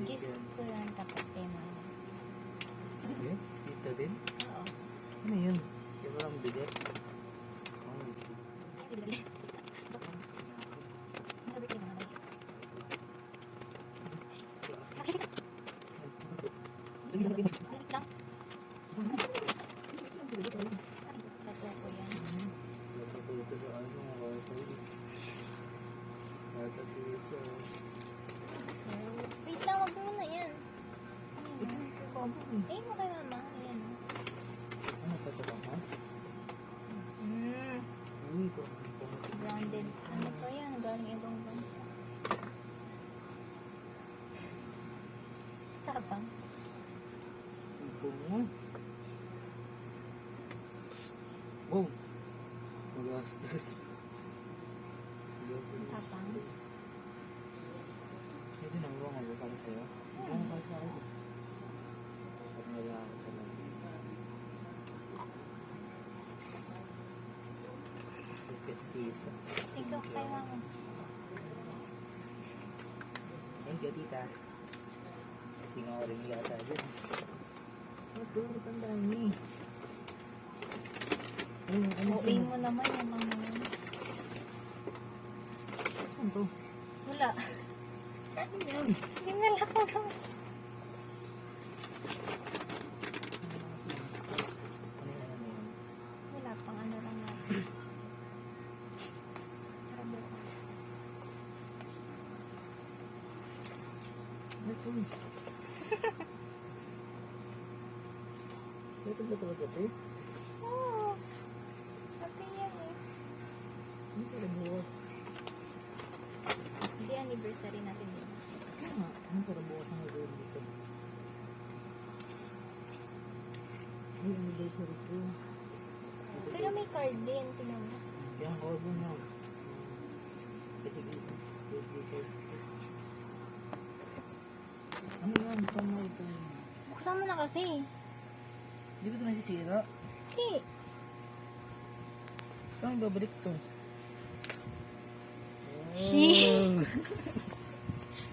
Gift ko yan tapos kay mama. Okay, tita din. Oo. Ano yun? Yung parang bigat. Oh, Natututo sa ano, natututo siya. Wait lang, wag mo na yan. Ito sa mama eh. Eh, mo kay mama. Ayan. Ano, totoo ka? Mm. Uy, parang Branded. Ano pa yan? Galing ibang bansa. Tapang. ito mo. Wow! Magastos. Magastos. Tapang. Medyo nakuha nga ba para sa'yo? Oo, para sa akin. Pag nalakot ka lang. Gusto kasi tita. Ikaw kay mama. Thank you, tita. Tingnan ko rin yata dyan. Ito, ang dami. Uwi mo naman yung mga yun. Saan to? Wala. Ano yan? Ginala ko lang. Ano yan? Wala pang ano lang natin. Para bukas. Ito. So, ito ba talaga ito? Oo. Pati yan eh. Ano sa buwas? Hindi anniversary natin yun. Kaya nga, ano para buwas ang gagawin dito? Ay, anniversary ko. Pero may card din. Tingnan mo. Kaya ang kawag mo na. Kasi dito. Dito. Ano yan? Tama ito. Buksan mo na kasi. Hindi ko ito nasisira. Okay. Saan babalik to? Shit.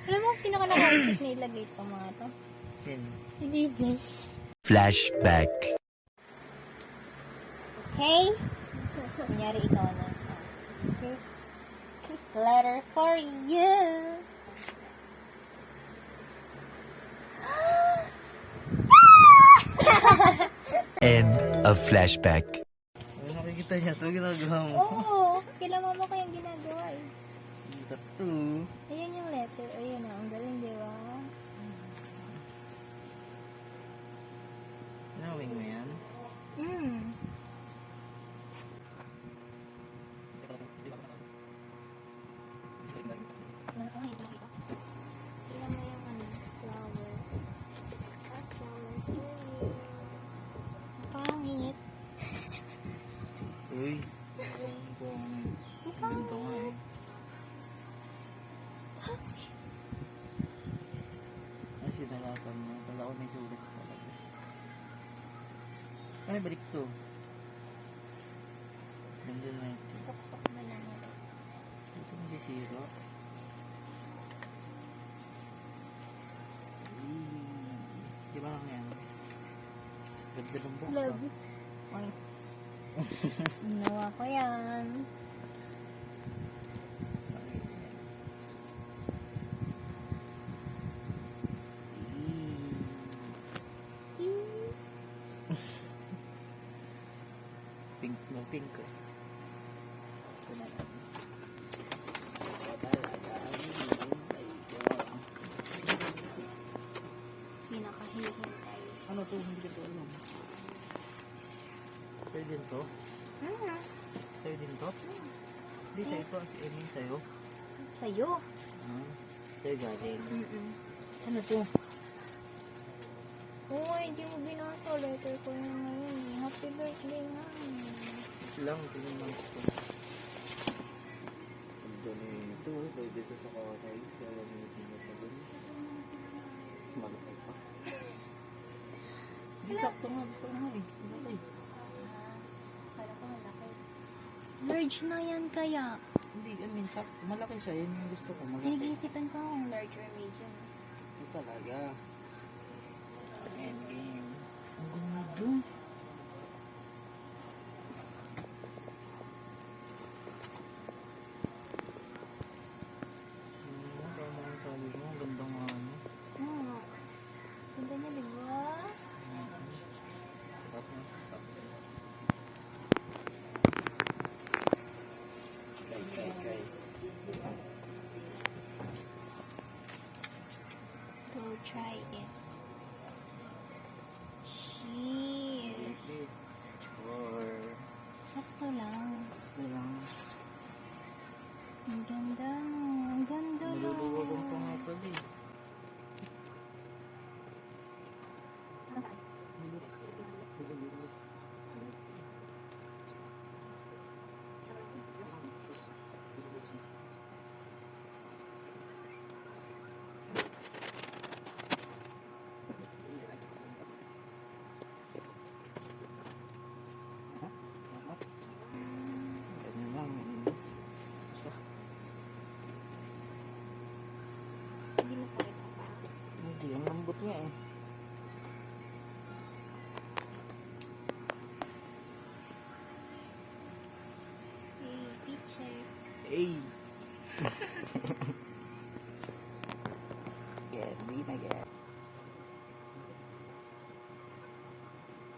Alam mo, sino ka nakaisip na ilagay itong mga to? Yan. Si DJ. Flashback. Okay? Kunyari ikaw na. Here's letter for you. End of flashback. Ano nakikita niya ito? Ginagawa mo. Oo. Kila mama ko yung ginagawa eh. Kita to. Ayan yung letter. Ayan na. Ang galing, di ba? Ginawin mo yan? Hmm. Ay, nakita. Tingnan mo yung ano, flower. Ah, flower for you. Pangit. Uy. Bong. Ikaw. Ganito nga eh. Ay, sinalatan mo. Tala ko may sulit talaga. Ay, balik to. Nandun na ito. Sok-sok mo na nila. Ito masisira. Di ba lang yan? Ganda ng box Love. Ay. Ginawa ko yan. Pink na pink ko. Ito na lang. Pinakahihintay. Ano to? Hindi ko ito alam. Sa'yo din to? Hmm. Sa'yo din to? Hindi, sa'yo to. Si Emmy, sa'yo. Sa'yo. Sa'yo galing. Ano to? Oo, hindi mo binasa. Letter ko na ngayon. Happy birthday nga. Lang, tingin lang ito. Ang dami ito. Pwede ito sa kawasay. Kaya gamitin mo pa dun. Smart pa. Di sakto nga. Gusto ko nga eh. Malaki. Para ko malaki. Large na yan kaya. Hindi, I mean, malaki siya. Yun yung gusto ko. Malaki. Pinag-iisipan ko kung large or medium. Total, talaga. Endgame. Ang ganda. Tama ang sabi mo. Ang ganda nga ano. Oo. Ganda niya, di ba? Sarap na sarap. Kay. Go try it. Sheesh. Or Sakto lang. ito lang. Ang ganda. Ang ganda lang. Niluluwagan pa nga pala eh. Ganyan lang. Hindi masakit sa paa. Hindi, ang lambot nga eh. Hey, picture. Hey! Hindi na get.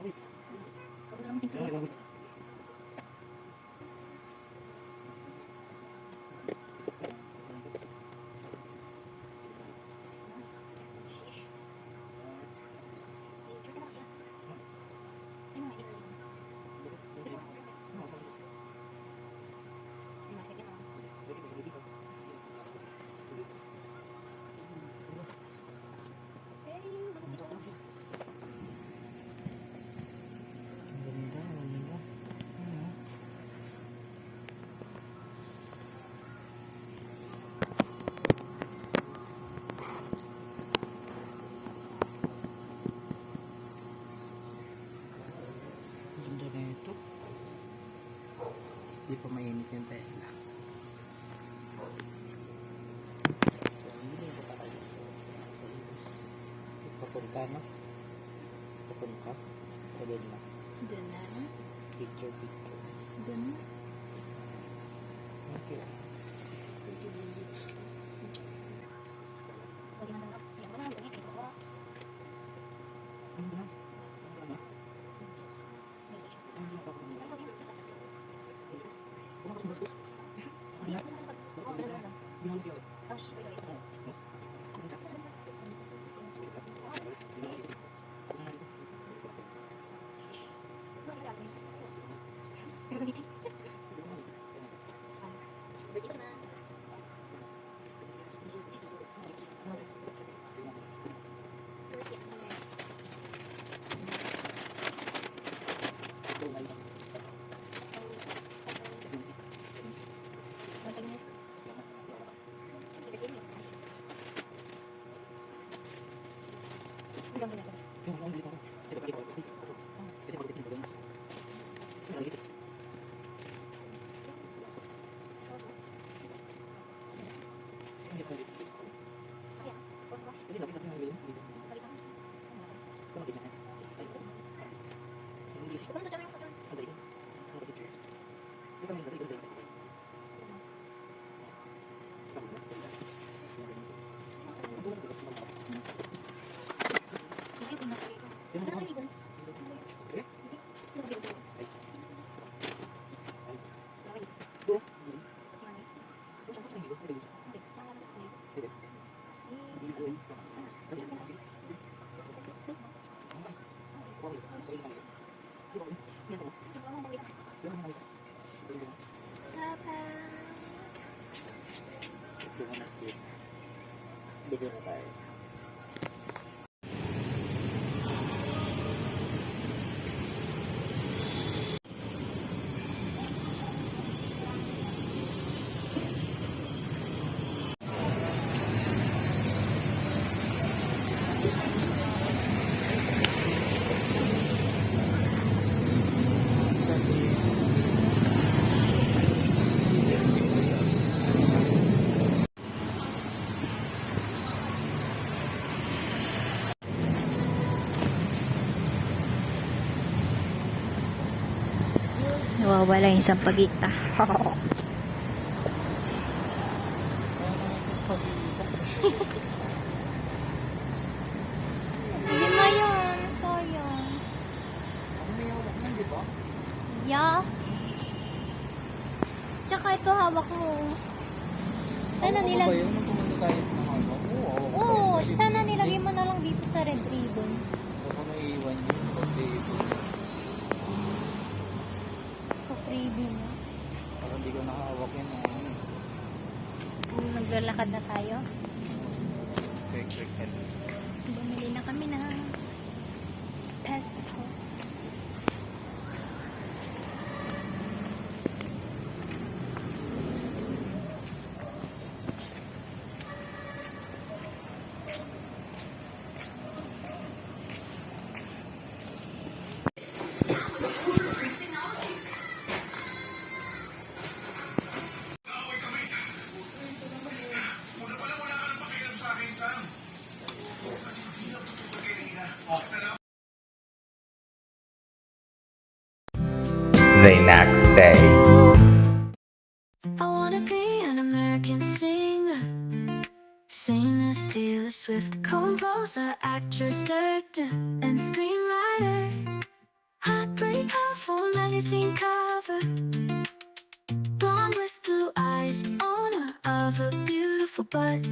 Wait. Tapos ang picture. Ang ganda. Ano? Ang ganda na ito. Di pa mainit yung tela. So, hindi pa tayo sa ibus. Papunta na. Papunta. O doon na. Doon na. Picture. Doon na. Okay. Video na tayo. mawawala yung sampagita. Hindi na yun. Sayang. Yeah. Tsaka ito hawak mo. Sana nilag... Oo, sana nilagay mo na lang dito sa red ribbon. Ako naiiwan yun. Pag-date. Sa freebie mo. Parang hindi ko nakahawak yun. Maglalakad na tayo. Quick. Bumili na kami na pesto. The next day. I wanna be an American singer, sing as Taylor Swift, composer, actress, director, and screenwriter. Heartbreak full magazine cover, blonde with blue eyes, owner of a beautiful butt.